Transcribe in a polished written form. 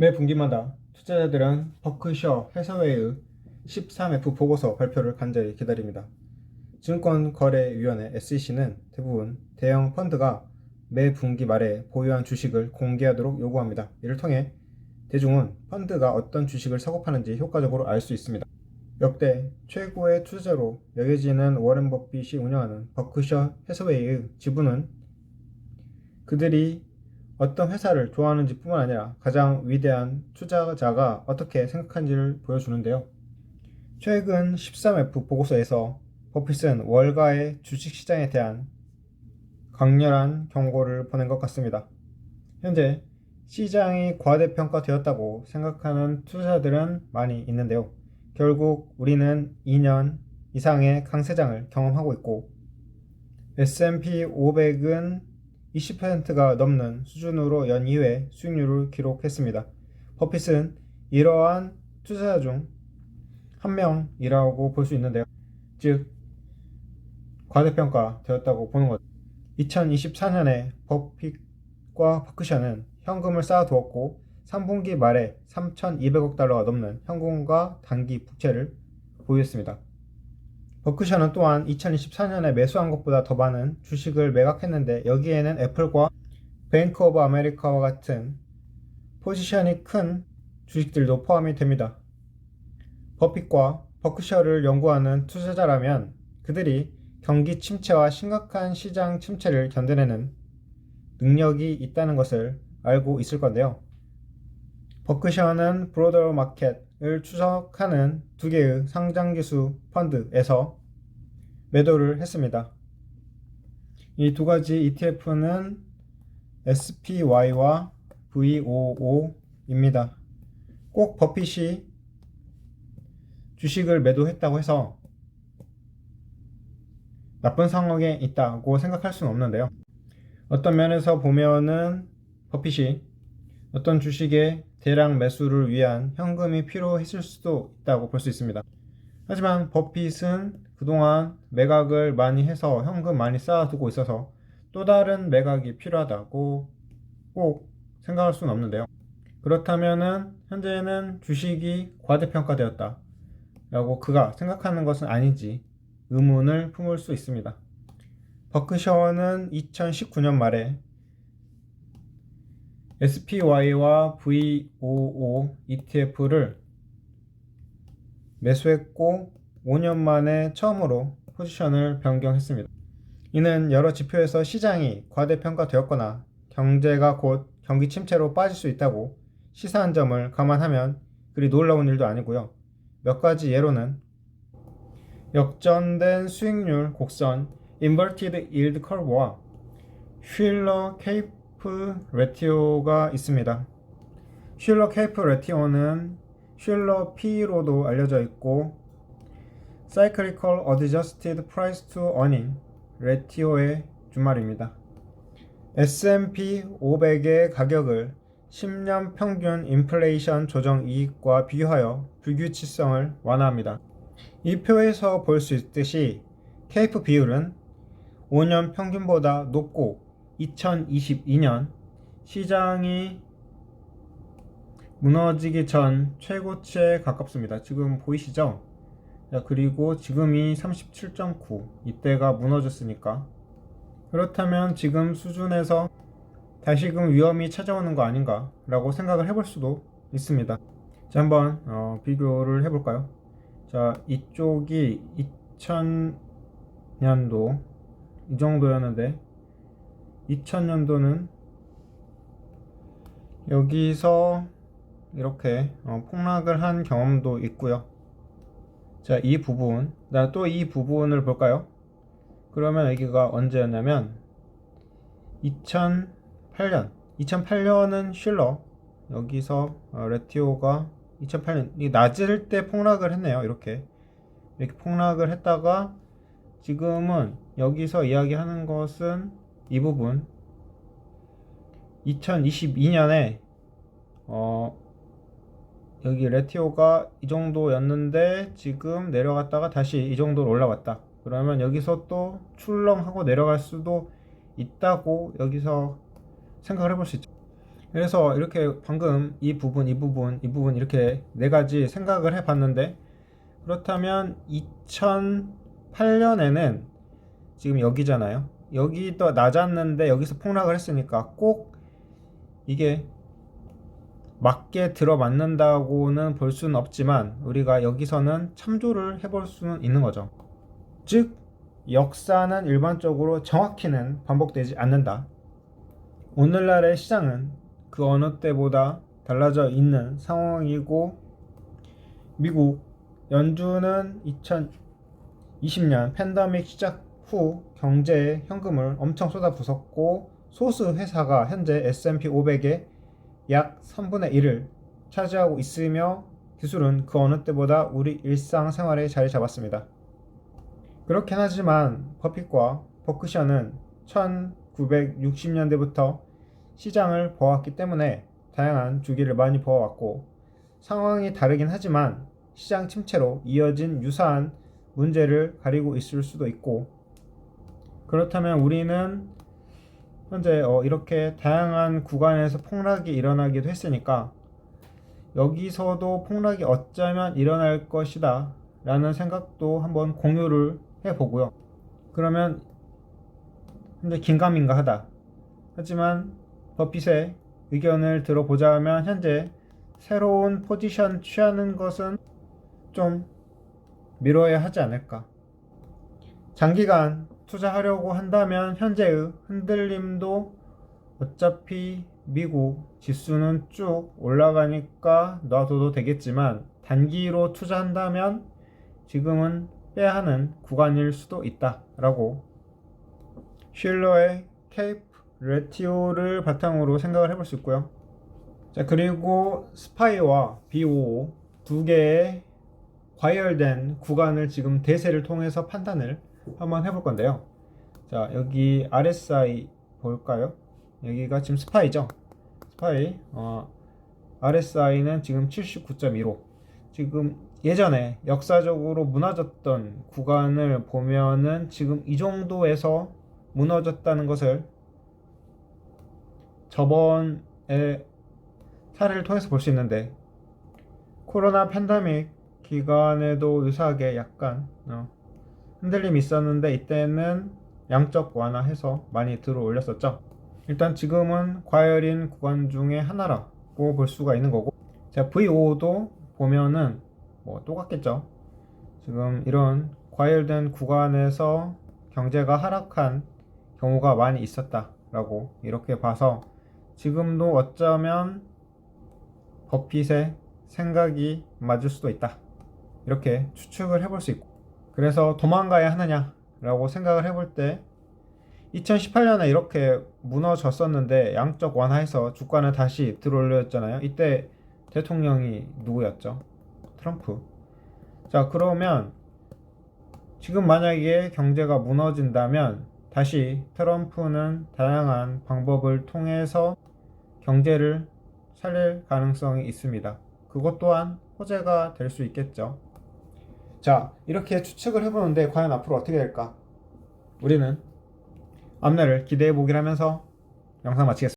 매 분기마다 투자자들은 버크셔 해서웨이의 13F 보고서 발표를 간절히 기다립니다. 증권거래위원회 SEC는 대부분 대형 펀드가 매 분기 말에 보유한 주식을 공개하도록 요구합니다. 이를 통해 대중은 펀드가 어떤 주식을 사고 파는지 효과적으로 알 수 있습니다. 역대 최고의 투자자로 여겨지는 워렌 버핏이 운영하는 버크셔 해서웨이의 지분은 그들이 어떤 회사를 좋아하는지 뿐만 아니라 가장 위대한 투자자가 어떻게 생각하는지를 보여주는데요. 최근 13F 보고서에서 버핏은 월가의 주식시장에 대한 강렬한 경고를 보낸 것 같습니다. 현재 시장이 과대평가되었다고 생각하는 투자자들은 많이 있는데요. 결국 우리는 2년 이상의 강세장을 경험하고 있고 S&P 500은 20%가 넘는 수준으로 연이회 수익률을 기록했습니다. 버핏은 이러한 투자자 중 한 명이라고 볼 수 있는데요. 즉 과대평가 되었다고 보는 것. 2024년에 버핏과 버크셔는 현금을 쌓아두었고 3분기 말에 3,200억 달러가 넘는 현금과 단기 부채를 보유했습니다. 버크셔는 또한 2024년에 매수한 것보다 더 많은 주식을 매각했는데 여기에는 애플과 뱅크 오브 아메리카와 같은 포지션이 큰 주식들도 포함이 됩니다. 버핏과 버크셔를 연구하는 투자자라면 그들이 경기 침체와 심각한 시장 침체를 견뎌내는 능력이 있다는 것을 알고 있을 건데요. 버크셔는 브로더 마켓을 추적하는 두 개의 상장기수 펀드에서 매도를 했습니다. 이 두 가지 ETF는 SPY와 VOO입니다. 꼭 버핏이 주식을 매도했다고 해서 나쁜 상황에 있다고 생각할 수는 없는데요. 어떤 면에서 보면은 버핏이 어떤 주식의 대량 매수를 위한 현금이 필요했을 수도 있다고 볼 수 있습니다. 하지만 버핏은 그동안 매각을 많이 해서 현금 많이 쌓아두고 있어서 또 다른 매각이 필요하다고 꼭 생각할 수는 없는데요. 그렇다면은 현재는 주식이 과대평가되었다 라고 그가 생각하는 것은 아닌지 의문을 품을 수 있습니다. 버크셔는 2019년 말에 SPY와 VOO ETF를 매수했고 5년 만에 처음으로 포지션을 변경했습니다. 이는 여러 지표에서 시장이 과대평가되었거나 경제가 곧 경기 침체로 빠질 수 있다고 시사한 점을 감안하면 그리 놀라운 일도 아니고요. 몇 가지 예로는 역전된 수익률 곡선 Inverted Yield Curve와 슐러 케이프 레티오가 있습니다. 슐러 케이프 레티오는 슐러 P로도 알려져 있고 Cyclical Adjusted Price to Earning 레티오의 준말입니다. S&P 500의 가격을 10년 평균 인플레이션 조정 이익과 비교하여 불규칙성을 완화합니다. 이 표에서 볼 수 있듯이 케이프 비율은 5년 평균보다 높고 2022년 시장이 무너지기 전 최고치에 가깝습니다. 지금 보이시죠? 그리고 지금이 37.9 이때가 무너졌으니까 그렇다면 지금 수준에서 다시금 위험이 찾아오는 거 아닌가 라고 생각을 해볼 수도 있습니다. 자, 한번 비교를 해볼까요? 자, 이쪽이 2000년도 이 정도였는데 2000년도는 여기서 이렇게 폭락을 한 경험도 있고요. 자, 이 부분, 또 이 부분을 볼까요? 그러면 여기가 언제였냐면 2008년은 슐러 여기서 레티오가 2008년 이 낮을 때 폭락을 했네요. 이렇게 폭락을 했다가 지금은 여기서 이야기하는 것은 이 부분 2022년에 여기 레티오가 이 정도였는데 지금 내려갔다가 다시 이 정도로 올라왔다. 그러면 여기서 또 출렁하고 내려갈 수도 있다고 여기서 생각을 해볼 수 있죠. 그래서 이렇게 방금 이 부분 이렇게 네 가지 생각을 해 봤는데, 그렇다면 2008년에는 지금 여기잖아요. 여기 또 낮았는데 여기서 폭락을 했으니까 꼭 이게 맞게 들어맞는다고는 볼 수는 없지만 우리가 여기서는 참조를 해볼 수는 있는 거죠. 즉, 역사는 일반적으로 정확히는 반복되지 않는다. 오늘날의 시장은 그 어느 때보다 달라져 있는 상황이고, 미국 연준은 2020년 팬데믹 시작 후 경제에 현금을 엄청 쏟아부었고, 소수 회사가 현재 S&P 500의 약 3분의 1을 차지하고 있으며, 기술은 그 어느 때보다 우리 일상생활에 자리 잡았습니다. 그렇긴 하지만 버핏과 버크셔는 1960년대부터 시장을 보았기 때문에 다양한 주기를 많이 보아왔고, 상황이 다르긴 하지만 시장 침체로 이어진 유사한 문제를 가리고 있을 수도 있고, 그렇다면 우리는 현재 이렇게 다양한 구간에서 폭락이 일어나기도 했으니까 여기서도 폭락이 어쩌면 일어날 것이다 라는 생각도 한번 공유를 해보고요. 그러면 현재 긴가민가 하다. 하지만 버핏의 의견을 들어보자면 현재 새로운 포지션 취하는 것은 좀 미뤄야 하지 않을까. 장기간 투자하려고 한다면 현재의 흔들림도 어차피 미국 지수는 쭉 올라가니까 놔둬도 되겠지만, 단기로 투자한다면 지금은 빼야 하는 구간일 수도 있다 라고 슐러의 케이프 레티오를 바탕으로 생각을 해볼 수 있고요. 자, 그리고 스파이와 BOO 두 개의 과열된 구간을 지금 대세를 통해서 판단을 한번 해볼 건데요. 자, 여기 RSI 볼까요? 여기가 지금 스파이죠. 스파이 RSI는 지금 79.15. 지금 예전에 역사적으로 무너졌던 구간을 보면은 지금 이 정도에서 무너졌다는 것을 저번에 사례를 통해서 볼 수 있는데, 코로나 팬데믹 기간에도 유사하게 약간 흔들림이 있었는데 이때는 양적 완화해서 많이 들어 올렸었죠. 일단 지금은 과열인 구간 중에 하나라고 볼 수가 있는 거고, 자, VO도 보면은 뭐 똑같겠죠. 지금 이런 과열된 구간에서 경제가 하락한 경우가 많이 있었다라고 이렇게 봐서 지금도 어쩌면 버핏의 생각이 맞을 수도 있다, 이렇게 추측을 해볼 수 있고, 그래서 도망가야 하느냐라고 생각을 해볼 때 2018년에 이렇게 무너졌었는데 양적 완화해서 주가는 다시 들어올렸잖아요. 이때 대통령이 누구였죠? 트럼프. 자, 그러면 지금 만약에 경제가 무너진다면 다시 트럼프는 다양한 방법을 통해서 경제를 살릴 가능성이 있습니다. 그것 또한 호재가 될 수 있겠죠. 자, 이렇게 추측을 해보는데 과연 앞으로 어떻게 될까? 우리는 앞날을 기대해 보기를 하면서 영상 마치겠습니다.